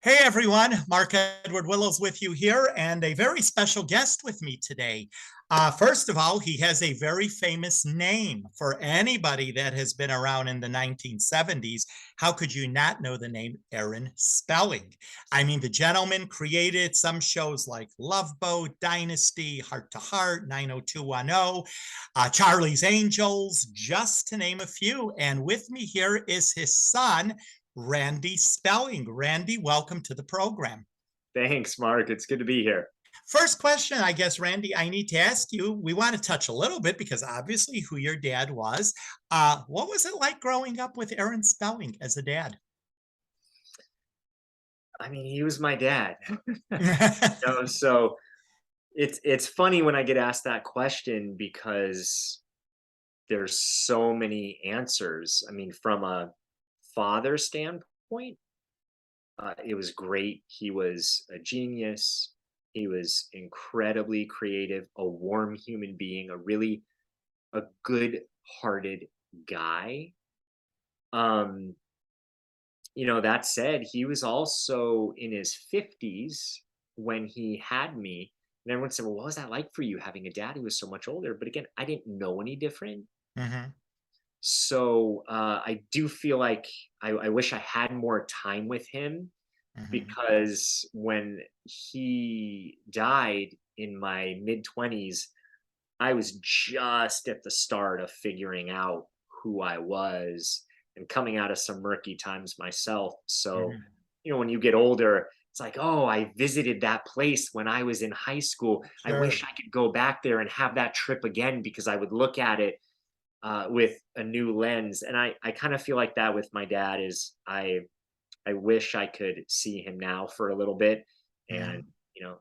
Hey everyone, Mark Edward Wilows with you here, and a very special guest with me today. First of all, he has a very famous name for anybody that has been around in the 1970s. How could you not know the name Aaron Spelling? I mean, the gentleman created some shows like Love Boat, Dynasty, Heart to Heart, 90210, Charlie's Angels, just to name a few. And with me here is his son, Randy Spelling. Randy, welcome to the program. Thanks, Mark. It's good to be here. First question, I guess, Randy, I need to ask you. We want to touch a little bit because obviously who your dad was. What was it like growing up with Aaron Spelling as a dad? I mean, he was my dad. So it's funny when I get asked that question because there's so many answers. I mean, from a father standpoint, it was great. He was a genius. He was incredibly creative, a warm human being, a good-hearted guy. Um, that said, he was also in his 50s when he had me. And everyone said, well, what was that like for you having a dad who was so much older? But again, I didn't know any different. Mhm. So I do feel like I wish I had more time with him Mhm. because when he died in my mid 20s, I was just at the start of figuring out who I was and coming out of some murky times myself. So, Mhm. when you get older, it's like, oh, I visited that place when I was in high school. I Sure. wish I could go back there and have that trip again because I would look at it with a new lens. And I kind of feel like that with my dad is I wish I could see him now for a little bit and, Mhm.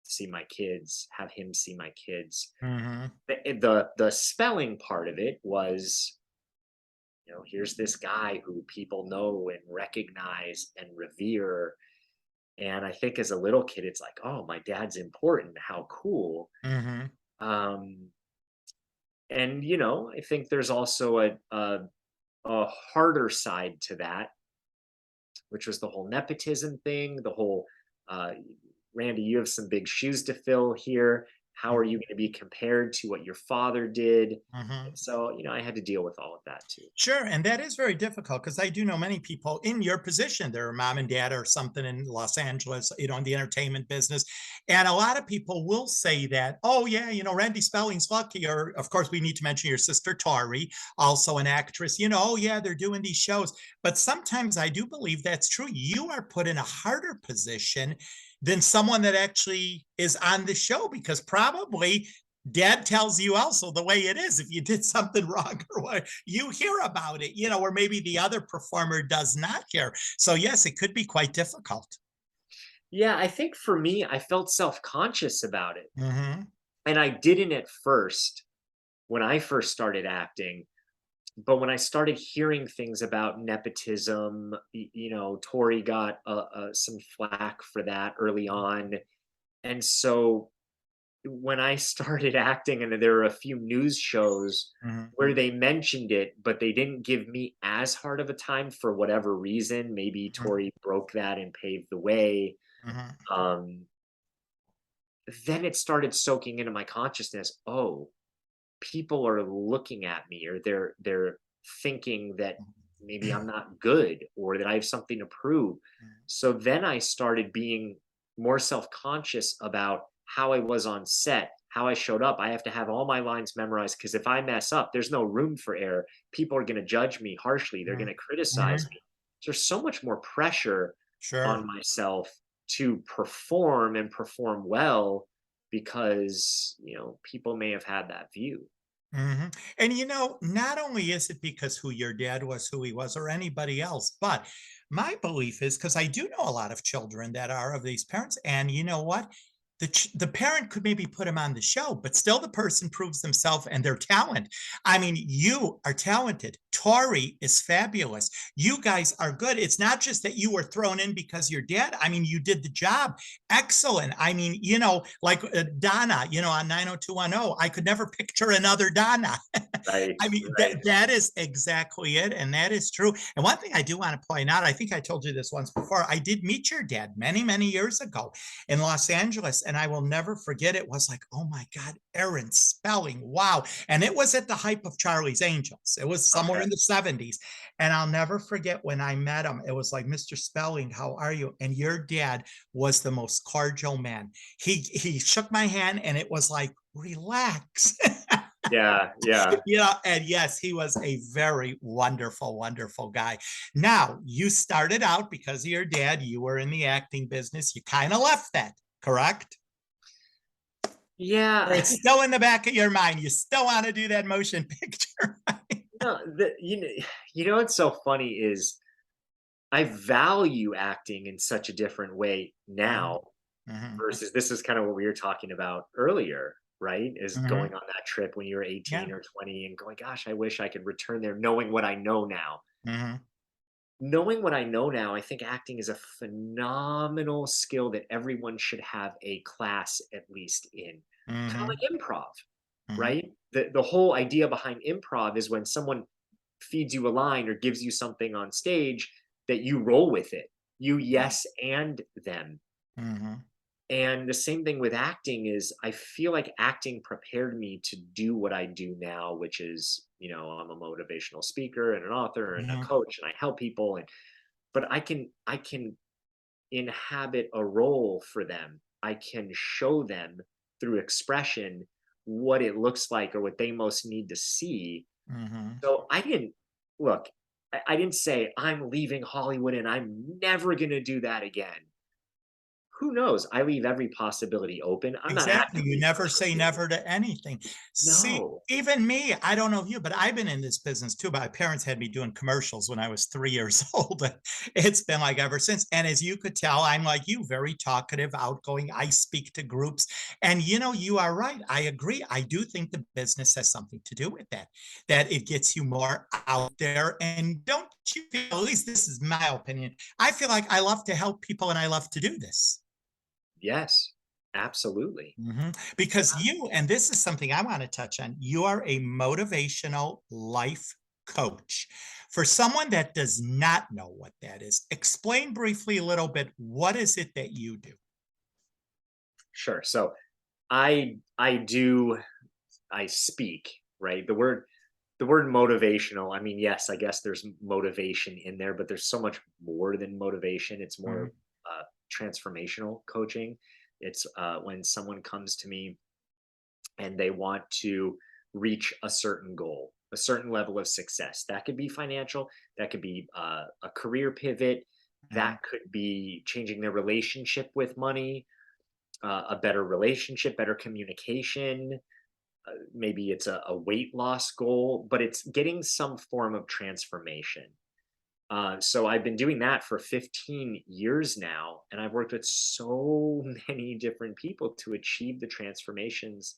see my kids, have him see my kids. Mhm. The spelling part of it was, here's this guy who people know and recognize and revere. And I think as a little kid, it's like, oh, my dad's important. How cool. Mhm. Um, and I think there's also a harder side to that, which was the whole nepotism thing, the whole uh, Randy, you have some big shoes to fill here. How are you Mhm. going to be compared to what your father did? Mhm. And so, I had to deal with all of that too. Sure, and that is very difficult because I do know many people in your position. Their mom and dad or something in Los Angeles, in the entertainment business, and a lot of people will say that, "Oh yeah, Randy Spelling's lucky." Or, of course, we need to mention your sister Tori, also an actress. Oh yeah, they're doing these shows. But sometimes I do believe that's true. You are put in a harder position than someone that actually is on the show because probably dad tells you also the way it is if you did something wrong or what you hear about it, or maybe the other performer does not hear. So yes, it could be quite difficult. Yeah, I think for me, I felt self-conscious about it. Mm-hmm. And I didn't at first when I first started acting. But when I started hearing things about nepotism, Tori got some flack for that early on. And so when I started acting, and there were a few news shows Mm-hmm. where they mentioned it, but they didn't give me as hard of a time for whatever reason. Maybe Tori broke that and paved the way. Mm-hmm. Um, then it started soaking into my consciousness. Oh, people are looking at me, or they're thinking that maybe I'm not good or that I have something to prove. So then I started being more self-conscious about how I was on set, how I showed up. I have to have all my lines memorized because if I mess up, there's no room for error. People are going to judge me harshly. They're going to criticize Mm-hmm. me. So there's so much more pressure Sure. on myself to perform and perform well because, people may have had that view. Hmm. And not only is it because who your dad was, who he was, or anybody else, but my belief is because I do know a lot of children that are of these parents, and you know what? The parent could maybe put him on the show, but still the person proves themselves and their talent. I mean, you are talented. Tori is fabulous. You guys are good. It's not just that you were thrown in because you're dad. I mean, you did the job. Excellent. I mean, like Donna, on 90210, I could never picture another Donna. Right, I mean, right. that is exactly it. And that is true. And one thing I do want to point out, I think I told you this once before. I did meet your dad many, many years ago in Los Angeles. And I will never forget it was like, oh my God, Aaron Spelling. Wow. And it was at the hype of Charlie's Angels. It was somewhere Okay. in the 70s. And I'll never forget when I met him. It was like, Mr. Spelling, how are you? And your dad was the most cordial man. He shook my hand and it was like, relax. Yeah, yeah. Yeah, and yes, he was a very wonderful, wonderful guy. Now, you started out because of your dad, you were in the acting business. You kind of left that, correct? Or Yeah. it's still in the back of your mind. You still want to do that motion picture. No, you know what's so funny is I value acting in such a different way Mhm, now mhm, versus this is kind of what we were talking about earlier, right? Is mhm. going on that trip when you were Yeah. 18 or 20 and going, gosh, I wish I could return there knowing what I know now. Mhm, Knowing what I know now, I think acting is a phenomenal skill that everyone should have a class at least in. Kind of mhm, like improv, mhm, right? The whole idea behind improv is when someone feeds you a line or gives you something on stage that you roll with it. You yes and them. mhm, And the same thing with acting is I feel like acting prepared me to do what I do now, which is, I'm a motivational speaker and an author and a mhm, coach and I help people but I can inhabit a role for them. I can show them through expression what it looks like or what they most need to see. mhm. So I didn't look, I didn't say I'm leaving Hollywood and I'm never going to do that again. Who knows? I leave every possibility open. I'm not Exactly. You actively never say pursuing it. never to anything. See, No. even me, I don't know you, but I've been in this business too. My parents had me doing commercials when I was 3 years old. And it's been like ever since. And as you could tell, I'm like you, very talkative, outgoing. I speak to groups. And you are right. I agree. I do think the business has something to do with that it gets you more out there. And don't you feel, at least this is my opinion, I feel like I love to help people and I love to do this. Yes. Absolutely. Because you, and this is something I want to touch on, you are a motivational life coach. For someone that does not know what that is, explain briefly a little bit, what is it that you do? Sure. So I speak, right? The word motivational, I mean, yes, I guess there's motivation in there, but there's so much more than motivation. It's more Mhm, transformational coaching. It's when someone comes to me and they want to reach a certain goal, a certain level of success. That could be financial, that could be a career pivot, mhm, that could be changing their relationship with money, a better relationship, better communication, maybe it's a weight loss goal, but it's getting some form of transformation. So I've been doing that for 15 years now, and I've worked with so many different people to achieve the transformations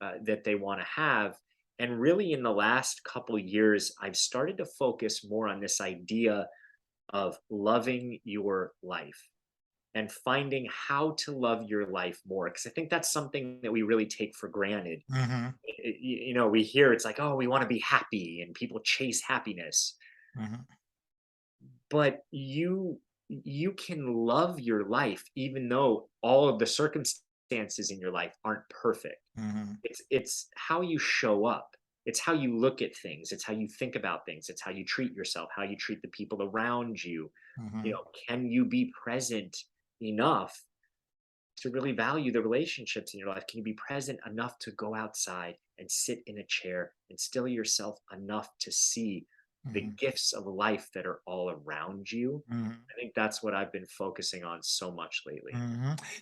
that they want to have. And really, in the last couple years, I've started to focus more on this idea of loving your life and finding how to love your life more. Because I think that's something that we really take for granted. mhm, We hear it's like, oh, we want to be happy, and people chase happiness, mhm, but you can love your life even though all of the circumstances in your life aren't perfect. mhm, It's how you show up. It's how you look at things. It's how you think about things. It's how you treat yourself, how you treat the people around you. mhm, Can you be present enough to really value the relationships in your life? Can you be present enough to go outside and sit in a chair and still yourself enough to see the mhm, gifts of life that are all around you? mhm. I think that's what I've been focusing on so much lately.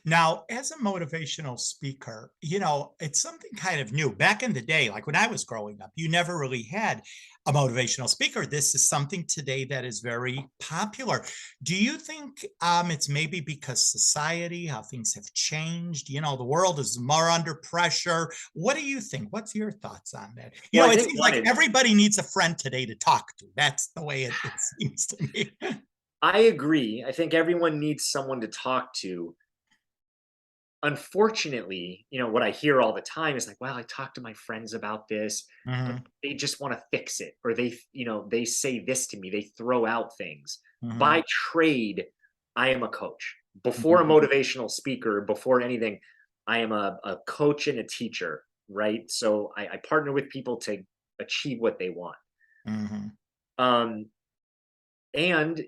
Now, as a motivational speaker, it's something kind of new. Back in the day, like when I was growing up, you never really had a motivational speaker. This is something today that is very popular. Do you think it's maybe because society, how things have changed? The world is more under pressure. What do you think? What's your thoughts on that? Well, I It think seems one like is everybody needs a friend today to talk to. That's the way it seems to me. I agree. I think everyone needs someone to talk to. unfortunately, what I hear all the time is like, well, I talked to my friends about this, but Mhm, they just want to fix it. Or they say this to me, they throw out things. mhm, By trade, I am a coach. Before a mhm, motivational speaker, before anything, I am a coach and a teacher, right? So I partner with people to achieve what they want. mhm, Um, and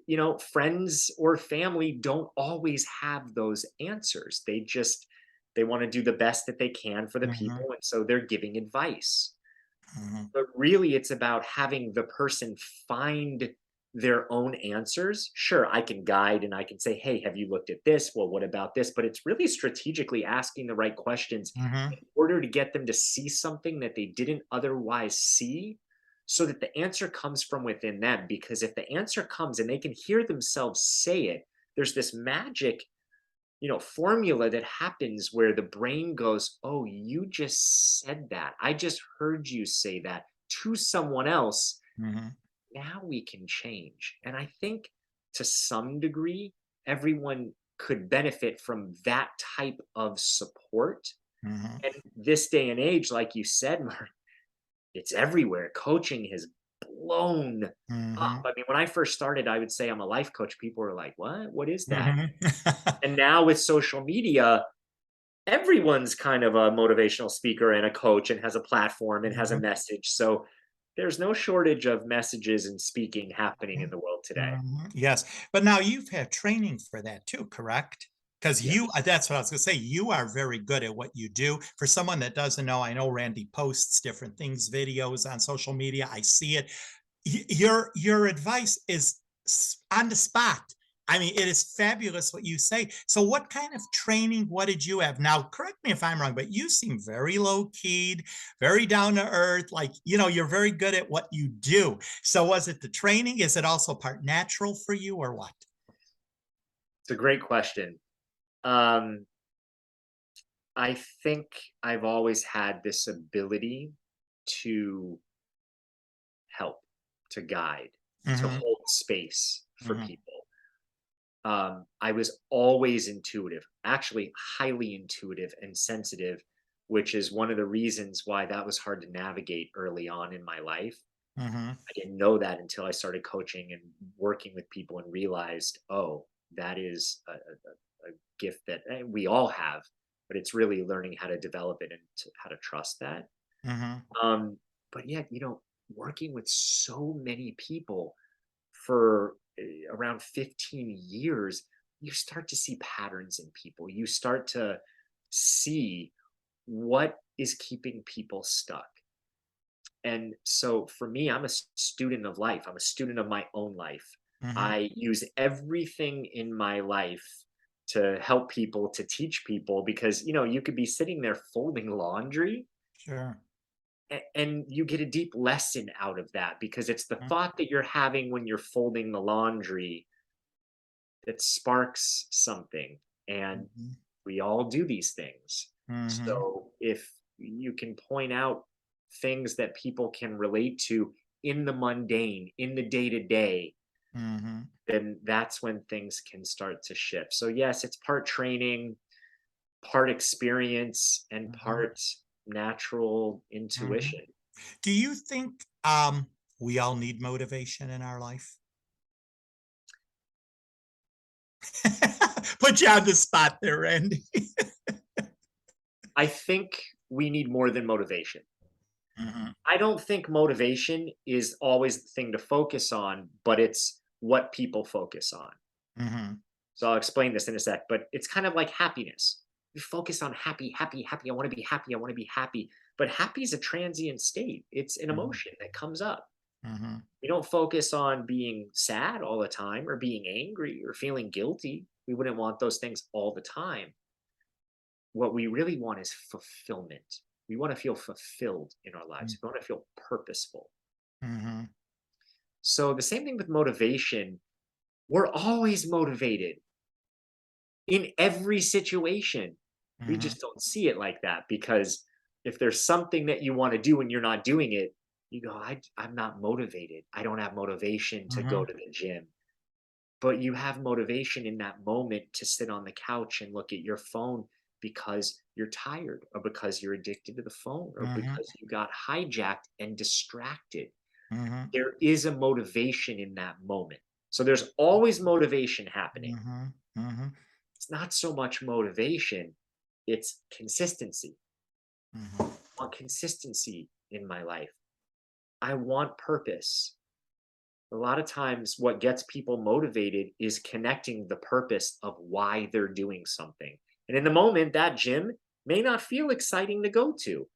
friends or family don't always have those answers. They want to do the best that they can for the mhm, people, and so they're giving advice. mhm, But really, it's about having the person find their own answers. Sure, I can guide and I can say, hey, have you looked at this? Well, what about this? But it's really strategically asking the right questions mhm, in order to get them to see something that they didn't otherwise see, so that the answer comes from within them. Because if the answer comes and they can hear themselves say it, there's this magic formula that happens where the brain goes, oh, you just said that. I just heard you say that to someone else. mhm, Now we can change. And I think to some degree, everyone could benefit from that type of support. mhm, And this day and age, like you said, Mark, it's everywhere. Coaching has blown up. mhm, I mean, when I first started, I would say I'm a life coach. People were like, what? What is that? mhm. And now with social media, everyone's kind of a motivational speaker and a coach and has a platform and has a Mhm, message. So there's no shortage of messages and speaking happening in the world today. mhm, yes, but now you've had training for that too, correct? Because Yes. that's what I was gonna say, you are very good at what you do. For someone that doesn't know, I know Randy posts different things, videos on social media, I see it. Your advice is on the spot. I mean, it is fabulous what you say. So, what kind of training? What did you have? Now, correct me if I'm wrong, but you seem very low keyed, very down to earth. Like, you're very good at what you do. So, was it the training? Is it also part natural for you, or what? It's a great question. Um, I think I've always had this ability to help, to guide, to Hmm. hold space for Hmm. people. I was always intuitive, actually highly intuitive and sensitive, which is one of the reasons why that was hard to navigate early on in my life. Hmm. I didn't know that until I started coaching and working with people and realized, oh, that is a gift that we all have, but it's really learning how to develop it and how to trust that. Hmm. Um, but yet, working with so many people for around 15 years, you start to see patterns in people. You start to see what is keeping people stuck. And so for me, I'm a student of life. I'm a student of my own life. Hmm. I use everything in my life to help people, to teach people, because you could be sitting there folding laundry, Sure. and you get a deep lesson out of that, because it's the thought that you're having when you're folding the laundry that sparks something. And Hmm. we all do these things. Hmm. So if you can point out things that people can relate to in the mundane, in the day to day, Hmm. then that's when things can start to shift. So, yes, it's part training, part experience, and Hmm. part natural Hmm. intuition. Do you think we all need motivation in our life? Put you on the spot there, Randy. I think we need more than motivation. Mhm, I don't think motivation is always the thing to focus on, but it's what people focus on. mhm, So I'll explain this in a sec, but it's kind of like happiness. You focus on happy, happy, happy. I want to be happy. I want to be happy. But happy is a transient state, it's an mhm, emotion that comes up. mhm, We don't focus on being sad all the time or being angry or feeling guilty. We wouldn't want those things all the time. What we really want is fulfillment. We want to feel fulfilled in our lives. We want to feel purposeful. mhm, So the same thing with motivation. We're always motivated in every situation. We mhm, just don't see it like that, because if there's something that you want to do and you're not doing it, you go, I'm not motivated. I don't have motivation to go mhm, to the gym. But you have motivation in that moment to sit on the couch and look at your phone because you're tired, or because you're addicted to the phone, or Mhm. because you got hijacked and distracted. Mhm. There is a motivation in that moment. So there's always motivation happening. Mhm. Mhm. It's not so much motivation, it's consistency. Mhm. I want consistency in my life. I want purpose. A lot of times, what gets people motivated is connecting the purpose of why they're doing something. And in the moment, that gym may not feel exciting to go to,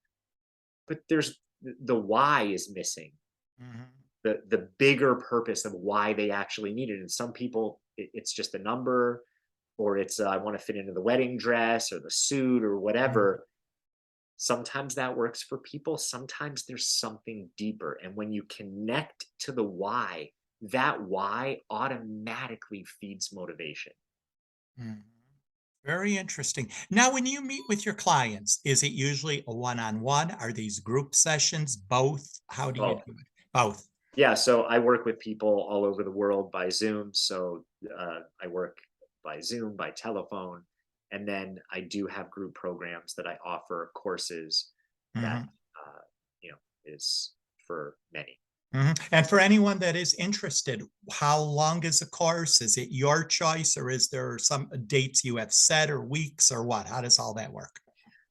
but the why is missing. Mhm. The bigger purpose of why they actually need it. And some people, it's just a number, or it's I want to fit into the wedding dress or the suit or Mhm. whatever. Sometimes that works for people. Sometimes there's something deeper. And when you connect to the why, that why automatically feeds motivation. Mhm. Very interesting. Now, when you meet with your clients, is it usually a one-on-one? Are these group sessions? Both? How do you Oh, do it? Both. yeah. So I work with people all over the world by Zoom. So I work by Zoom, by telephone. And then I do have group programs that I offer courses that, Mhm. uh, you know, is for many. Mhm. And for anyone that is interested, how long is a course? Is it your choice, or is there some dates you have set, or weeks, or what? How does all that work?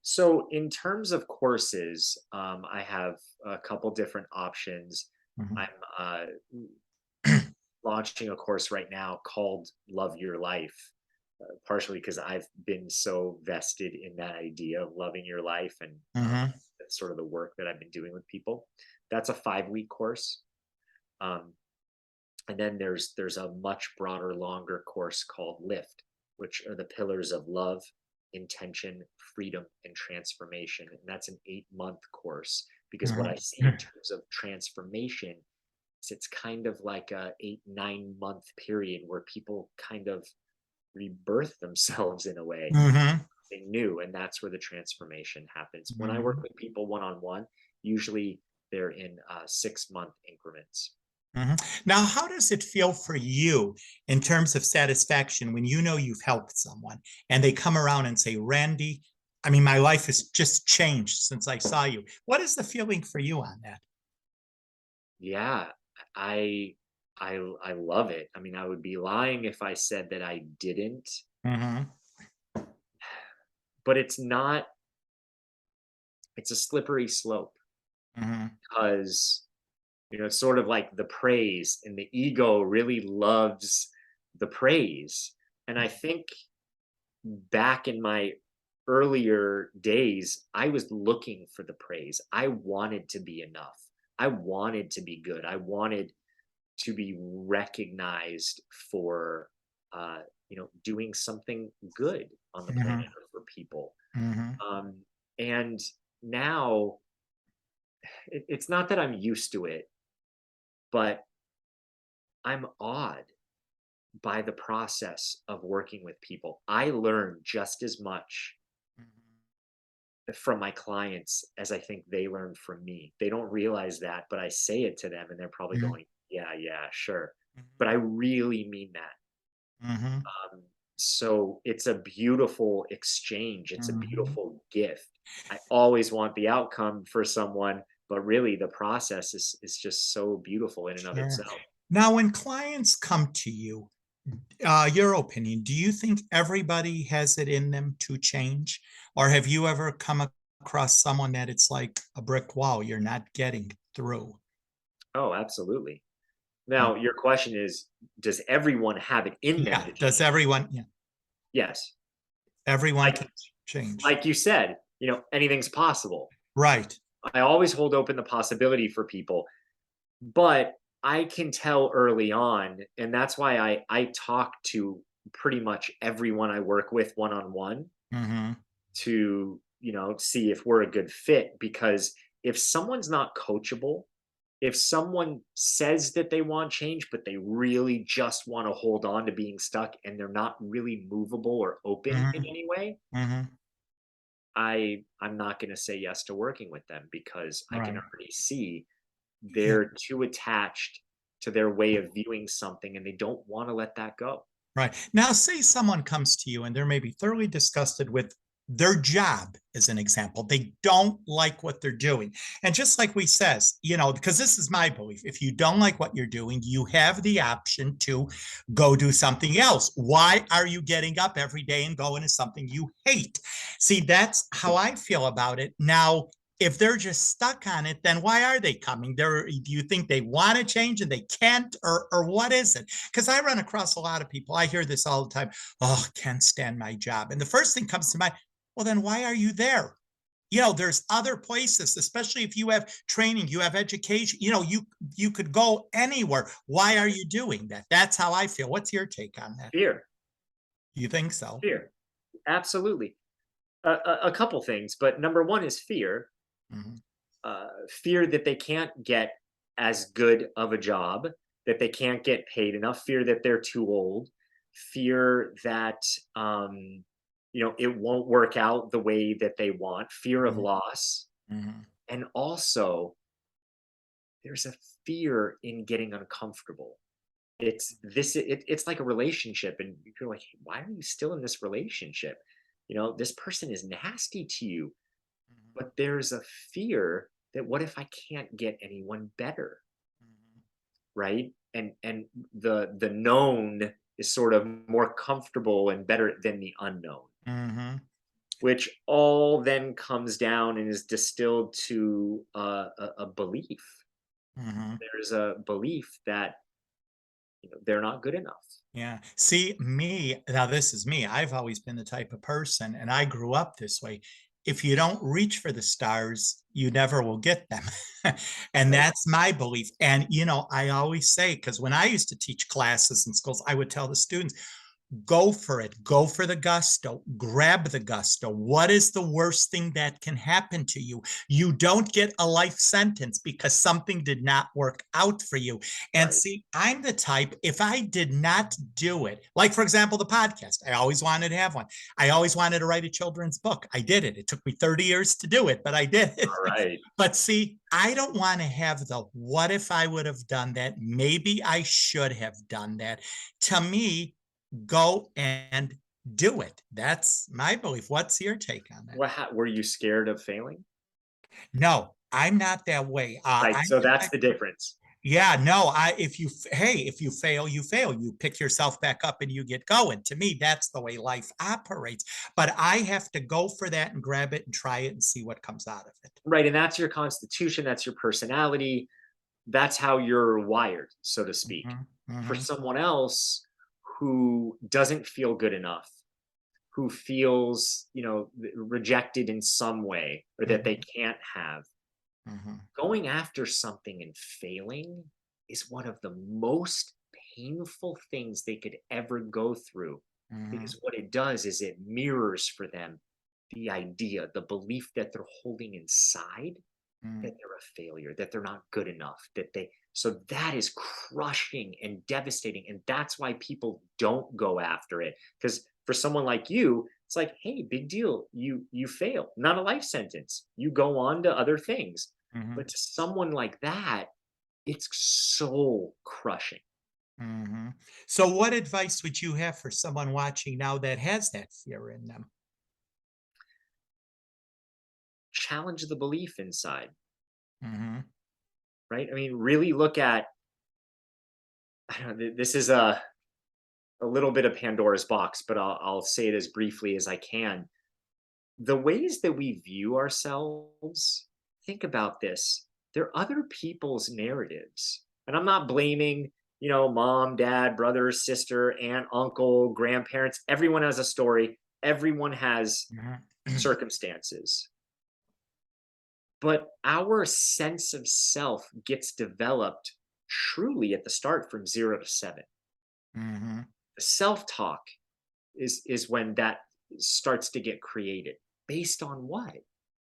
So, in terms of courses, I have a couple different options. Mhm. I'm launching a course right now called Love Your Life, partially because I've been so vested in that idea of loving your life, and Mhm. that's sort of the work that I've been doing with people. That's a 5-week course. Um, and then there's a much broader, longer course called Lift, which are the pillars of love, intention, freedom, and transformation. And that's an 8-month course, because what I Mhm. see in terms of transformation is it's kind of like a 8, 9 month period where people kind of rebirth themselves in a way, Mhm. they new, and that's where the transformation happens. When I work Mhm. with people one on one, usually they're in 6-month increments. Mhm. Now, how does it feel for you in terms of satisfaction when you know you've helped someone and they come around and say, Randy, I mean, my life has just changed since I saw you. What is the feeling for you on that? Yeah, I I love it. I mean, I would be lying if I said that I didn't, Mhm. but it's a slippery slope, Mhm. because it's sort of like the praise, and the ego really loves the praise. And I think back in my earlier days, I was looking for the praise. I wanted to be enough. I wanted to be good. I wanted to be recognized for doing something good on the planet Mhm. or for people. Mhm. um, and now it's not that I'm used to it, but I'm awed by the process of working with people. I learn just as much from my clients as I think they learn from me. They don't realize that, but I say it to them and they're probably Mhm. going, yeah, yeah, sure. But Mhm. I really mean that. Mhm. So it's a beautiful exchange. It's a Mhm. beautiful gift. I always want the outcome for someone, but really the process is just so beautiful in and of Sure. itself. Now, when clients come to you, your opinion, do you think everybody has it in them to change? Or have you ever come across someone that it's like a brick wall, you're not getting through? Oh, absolutely. Mm. Now, your question is, does everyone have it in them Yeah. to Does change? everyone, yeah, Yes. everyone Like can change? like you said, anything's possible. Right. I always hold open the possibility for people, but I can tell early on, and that's why I talk to pretty much everyone I work with one on one Mm-hmm. to see if we're a good fit. Because if someone's not coachable, if someone says that they want change but they really just want to hold on to being stuck, and they're not really movable or open in Mm-hmm. any way, Mm-hmm. I'm not going to say yes to working with them, because I can Right. already see Yeah. they're too attached to their way of viewing something, and they don't want to let that go. Right. Now, say someone comes to you and they're maybe thoroughly disgusted with their job as an example. They don't like what they're doing. And just like we says, because this is my belief, if you don't like what you're doing, you have the option to go do something else. Why are you getting up every day and going to something you hate? See, that's how I feel about it. Now, if they're just stuck on it, then why are they coming? Do you think they want to change and they can't, or what is it? Because I run across a lot of people. I hear this all the time. Oh, can't stand my job. And the first thing comes to mind, well, then why are you there? There's other places, especially if you have training, you have education, you could go anywhere. Why are you doing that? That's how I feel. What's your take on that? Fear. You think so? Fear. Absolutely. A couple things, but number one is fear. Mhm. Fear that they can't get as good of a job, that they can't get paid enough, fear that they're too old, fear that it won't work out the way that they want, fear of Mhm. loss, Mhm. and also there's a fear in getting uncomfortable. It's like a relationship, and you're like, "Hey, why are you still in this relationship? This person is nasty to you." Mhm. But there's a fear that what if I can't get anyone better, Mhm. right? And the known is sort of more comfortable and better than the unknown, Mhm. which all then comes down and is distilled to a belief. Mhm. There's a belief that they're not good enough. Yeah. See, me, now this is me. I've always been the type of person, and I grew up this way. If you don't reach for the stars, you never will get them. And Right, that's my belief. And, I always say, because when I used to teach classes in schools, I would tell the students, go for it. Go for the gusto. Grab the gusto. What is the worst thing that can happen to you? You don't get a life sentence because something did not work out for you. And right, see, I'm the type, if I did not do it, like for example, the podcast, I always wanted to have one. I always wanted to write a children's book. I did it. It took me 30 years to do it, but I did it. all right. But see, I don't want to have the what if I would have done that? Maybe I should have done that. To me, go and do it. That's my belief. What's your take on that? Were you scared of failing? No, I'm not that way. Right. I'm So the that's type the of, difference. yeah, no, if you fail, you fail. You pick yourself back up and you get going. To me, that's the way life operates. But I have to go for that and grab it and try it and see what comes out of it. Right. And that's your constitution. That's your personality. That's how you're wired, so to speak. Mhm, For mhm, someone else who doesn't feel good enough, who feels, rejected in some way or that they mhm, can't have, mhm, going after something and failing is one of the most painful things they could ever go through, mhm, because what it does is it mirrors for them the idea, the belief that they're holding inside, mhm, that they're a failure, that they're not good enough, that they so that is crushing and devastating. And that's why people don't go after it. Because for someone like you, it's like, hey, big deal. You fail. Not a life sentence. You go on to other things. mhm, But to someone like that, it's soul crushing. mhm. So, what advice would you have for someone watching now that has that fear in them? Challenge the belief inside, Mhm, right? I mean, really look at I don't know, this is a little bit of Pandora's box, but I'll say it as briefly as I can. The ways that we view ourselves, think about this. They're other people's narratives. And I'm not blaming, mom, dad, brother, sister, aunt, uncle, grandparents. Everyone has a story, everyone has mhm, circumstances. But our sense of self gets developed truly at the start from 0 to 7. mhm, The self talk is when that starts to get created. Based on what?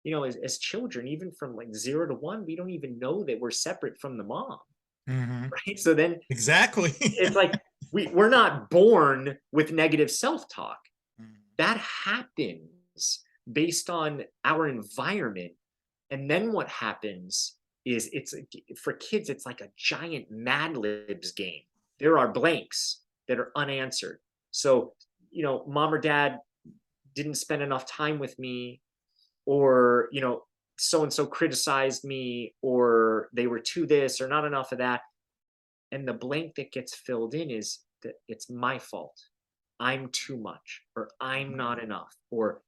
As children, even from like 0 to 1, we don't even know that we're separate from the mom. mhm. Right? So then Exactly. it's like we're not born with negative self-talk. Mhm, That happens based on our environment. And then what happens is for kids, it's like a giant Mad Libs game. There are blanks that are unanswered. So, mom or dad didn't spend enough time with me, or, so and so criticized me, or they were too this or not enough of that. And the blank that gets filled in is that it's my fault. I'm too much, or I'm not enough, or,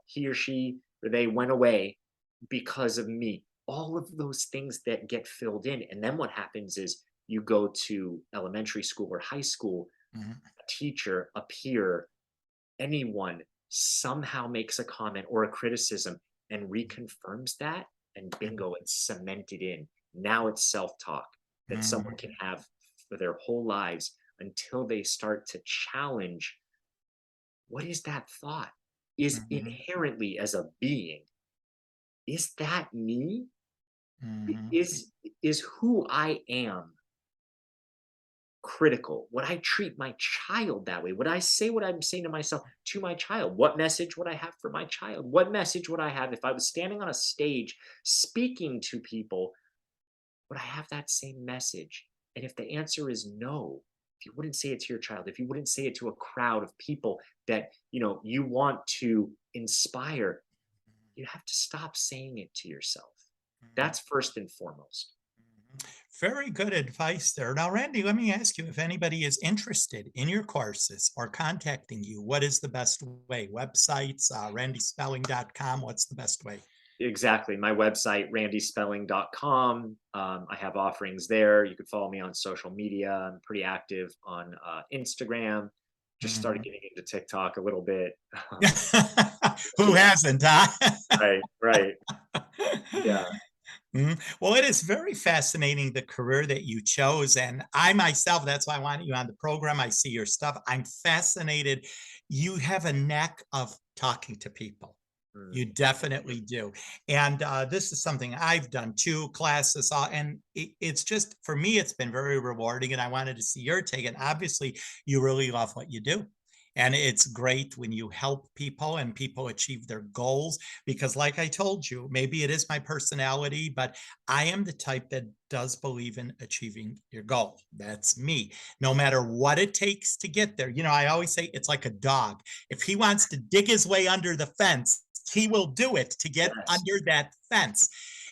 he or she or they went away because of me. All of those things that get filled in. And then what happens is you go to elementary school or high school, Mhm. a teacher, a peer, anyone somehow makes a comment or a criticism and reconfirms that, and bingo, it's cemented in. Now it's self-talk that someone Mhm. can have for their whole lives until they start to challenge, what is that thought? Is Mhm. inherently as a being, is that me? Mhm. Is who I am critical? Would I treat my child that way? Would I say what I'm saying to myself to my child? What message would I have for my child? What message would I have if I was standing on a stage speaking to people? Would I have that same message? And if the answer is no, if you wouldn't say it to your child, if you wouldn't say it to a crowd of people that you want to inspire, you have to stop saying it to yourself. Mhm. That's first and foremost. Very good advice there. Now, Randy, let me ask you, if anybody is interested in your courses or contacting you, what is the best way? Websites, randyspelling.com. What's the best way? Exactly. My website, randyspelling.com. I have offerings there. You can follow me on social media. I'm pretty active on Instagram. Just started Mhm. getting into TikTok a little bit. Who Yeah, hasn't, huh? right, right. Yeah. Mhm. Well, it is very fascinating, the career that you chose. And I myself, that's why I wanted you on the program. I see your stuff. I'm fascinated. You have a knack of talking to people. Mm, You thank you. definitely do. And this is something I've done too, classes, and it's just, for me, it's been very rewarding. And I wanted to see your take. And obviously, you really love what you do. And it's great when you help people and people achieve their goals. Because, like I told you, maybe it is my personality, but I am the type that does believe in achieving your goal. That's me, no matter what it takes to get there. I always say it's like a dog. If he wants to dig his way under the fence, he will do it to get Yes. under that fence.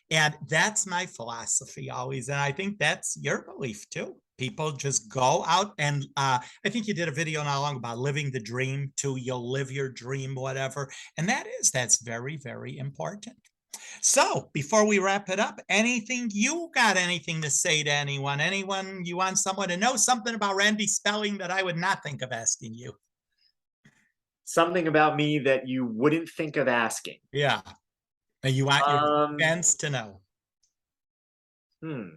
And that's my philosophy always. And I think that's your belief too. People just go out and I think you did a video not long about living the dream too. You'll live your dream, whatever. And that's very, very important. So before we wrap it up, anything to say to anyone? Anyone you want someone to know something about Randy Spelling that I would not think of asking you? Something about me that you wouldn't think of asking. Yeah. And you want your Um, fans to know. hmm,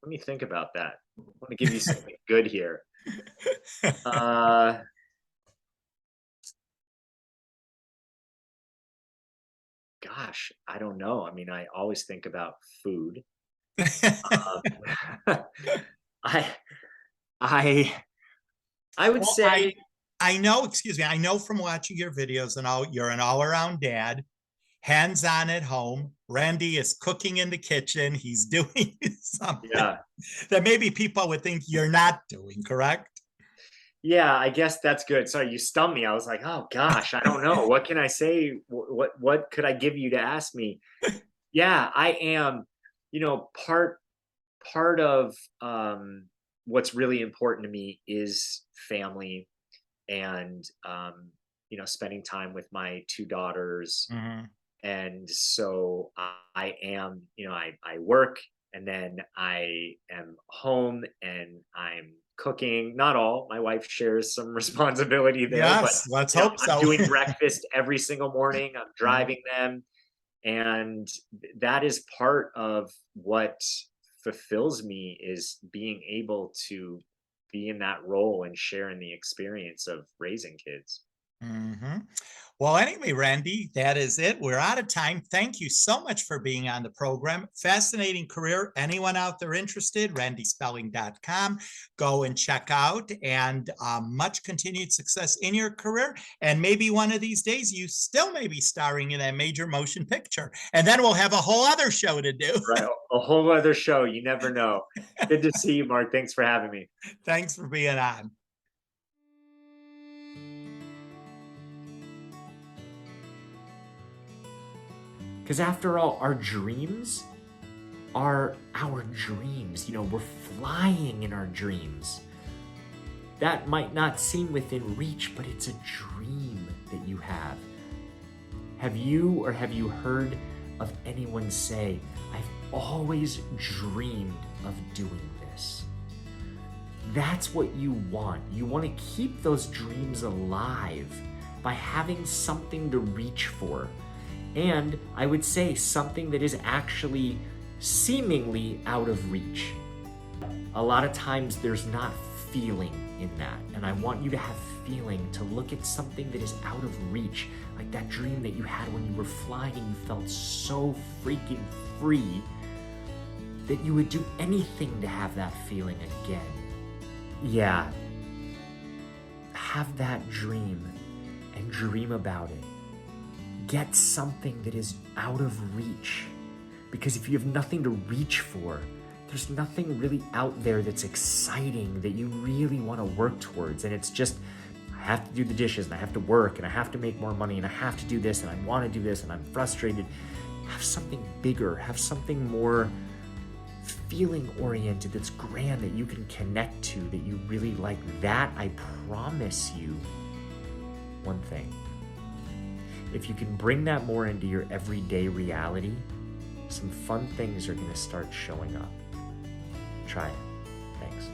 Let me think about that. I want to give you something good here. Uh, Gosh, I don't know. I mean, I always think about food. Um, I I I would Well, I say, I know, excuse me, I know from watching your videos and all, you're an all-around dad, hands-on at home. Randy is cooking in the kitchen. He's doing something yeah, that maybe people would think you're not doing, correct? yeah, I guess that's good. Sorry, you stumped me. I was like, "Oh gosh, I don't know. What can I say? What could I give you to ask me?" Yeah, I am, part of what's really important to me is family, and spending time with my two daughters. Mhm. And so I am, I work, and then I am home and I'm cooking. Not all, my wife shares some responsibility there, but Yes, let's hope I'm so. doing breakfast every single morning. I'm Mhm. driving them, and that is part of what fulfills me, is being able to be in that role and sharing the experience of raising kids. Mhm. Well, anyway, Randy, that is it. We're out of time. Thank you so much for being on the program. Fascinating career. Anyone out there interested, randyspelling.com. Go and check out, and much continued success in your career. And maybe one of these days you still may be starring in a major motion picture. And then we'll have a whole other show to do. Right, a whole other show, you never know. Good to see you, Mark. Thanks for having me. Thanks for being on. Because after all, our dreams are our dreams. We're flying in our dreams. That might not seem within reach, but it's a dream that you have. Have you heard of anyone say, I've always dreamed of doing this? That's what you want. You want to keep those dreams alive by having something to reach for. And I would say something that is actually seemingly out of reach. A lot of times there's not feeling in that. And I want you to have feeling, to look at something that is out of reach, like that dream that you had when you were flying and you felt so freaking free that you would do anything to have that feeling again. Yeah. Have that dream and dream about it. Get something that is out of reach. Because if you have nothing to reach for, there's nothing really out there that's exciting that you really want to work towards. And it's just, I have to do the dishes and I have to work and I have to make more money and I have to do this and I want to do this and I'm frustrated. Have something bigger, have something more feeling oriented that's grand that you can connect to, that you really like. That, I promise you one thing. If you can bring that more into your everyday reality, some fun things are going to start showing up. Try it. Thanks.